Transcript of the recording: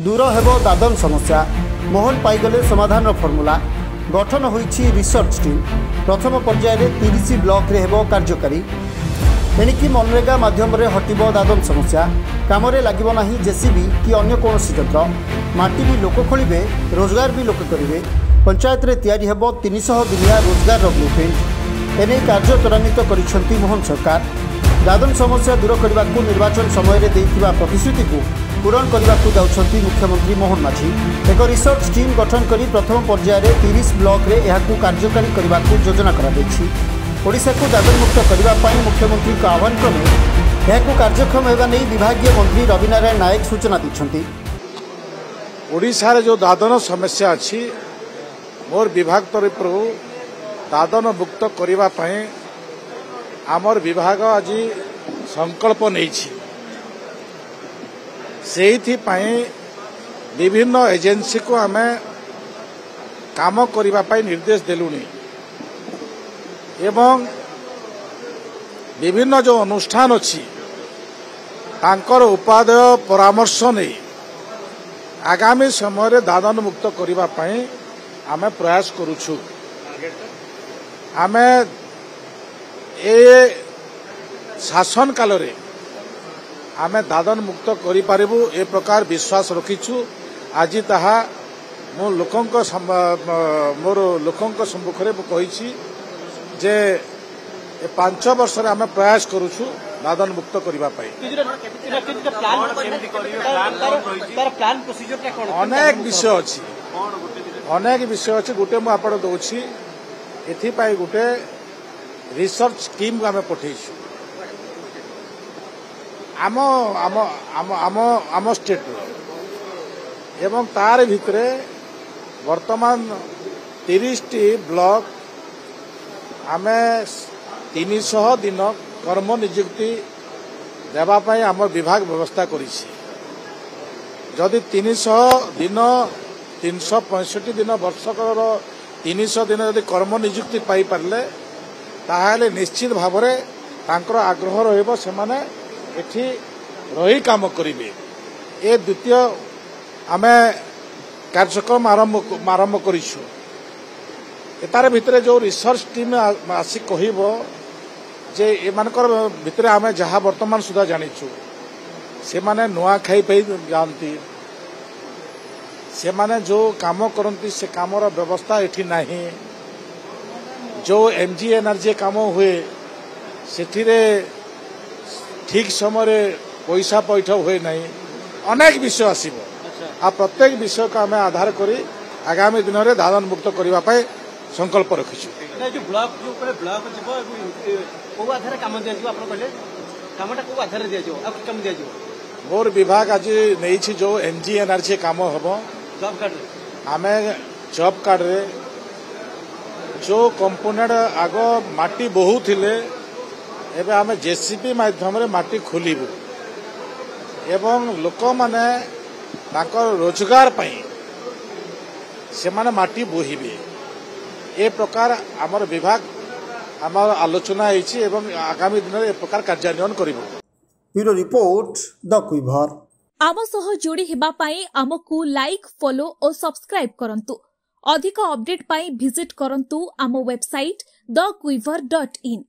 दूर हेब दादन समस्या मोहन पाईगले समाधान फर्मूला गठन होईछि रिसर्च टीम प्रथम पर्याय 30 ब्लॉक रे हेब कार्यकारी एणिकी मनरेगा माध्यम हटिब दादन समस्या काम लगे ना जेसीबी कि अन्य कौन यंत्र माटी भी लोक खोलिबे रोजगार भी लोक करेंगे पंचायत रे तैयारी हेब 300 दिनिया रोजगार ब्लूप्रिंट एने कार्य त्वरान्वित करिसेंती मोहन सरकार दादन समस्या दूर करने को निर्वाचन समय रे देइथिबा प्रतिश्रुति को पूरण करने को जाउछंती मुख्यमंत्री मोहन माझी एक रिसर्च टीम गठन करी प्रथम पर्याय 30 ब्लॉक रे एहाकू कार्यकारी करने को योजना करा दैछि ओडिशा को दादन मुक्त करने मुख्यमंत्री का आह्वान क्रमे यह कार्यक्षम होगा नहीं विभागीय मंत्री रविनारायण नायक सूचना दी ओडिशा रे जो दादन समस्या अच्छी मोर विभाग तरफ दादन मुक्त करने आमर विभाग आज संकल्प नहीं विभिन्न एजेंसी को आम काम करने निर्देश देलुनी एवं विभिन्न जो अनुष्ठान अच्छी तांकर उपादेय परामर्श नहीं आगामी समय दादन मुक्त करने आम प्रयास करुछु आमे ए शासन काल रे आमे दादन मुक्त करि पारिबु ए प्रकार विश्वास रखिछु आज ताहा मोर लोकंक सम्मुख रे कहिछि जे 5 वर्ष आम प्रयास करुछु दादन मुक्त करने अनेक विषय अच्छी गोटे मुझे दौची एपाई गोटे रिसर्च टीम को आम पठेछु आम आम आम आम आम स्टेट एवं तार भितरे वर्तमान 30 ब्लॉक आमे 300 दिन कर्म नियुक्ति देवाई आम विभाग व्यवस्था करिछि जदि 300 दिन 365 दिन वर्षकर 300 दिन यदि कर्म नियुक्ति पाई पारले ताहाले निश्चित भाव में तांकर आग्रह रहिबो सेमाने एठी रही काम करिवे ए द्वितीय आमे कार्यक्रम आरंभ करिछु तार भितरे जो रिसर्च टीम आसी कहब जे एमानकर भितरे आमे जहाँ वर्तमान सुधा जानिछु से माने नुआ खाई पे जानती से माने जो काम करती से कामर व्यवस्था एठी नहीं जो एमजी एनर्जी काम हुए सेठिरे ठीक समय पैसा पैठ हुए नहीं अनेक विषय आसीबो आ प्रत्येक विषय को आम आधार करी आगामी दिन में दादन मुक्त करने संकल्प रखिछु जो ब्लॉक जो ब्लॉक जीव को आधार काम दिया कामटा को आधार दिया कम दिया मोर विभाग आज नहीं जो एमजी एनआरसी काम हम जॉब कार्ड आम जॉब कार्ड रे जो कंपोनेंट आग माटी बहु थिले एबे आम जेसीबी माध्यम माटी खोलू एवं लोक माने ताकर रोजगार पाई से माने माटी बोहिबे ए प्रकार आमर विभाग आमर आलोचना होइछि एवं आगामी दिन में ए प्रकार कार्यान्वयन करिबो। ब्यूरो रिपोर्ट द क्विवर आम सह जोड़ी हेबा पाई आमकु लाइक फॉलो और सब्सक्राइब करंतु अधिक अपडेट पाई विजिट करंतु आम वेबसाइट thequiver.in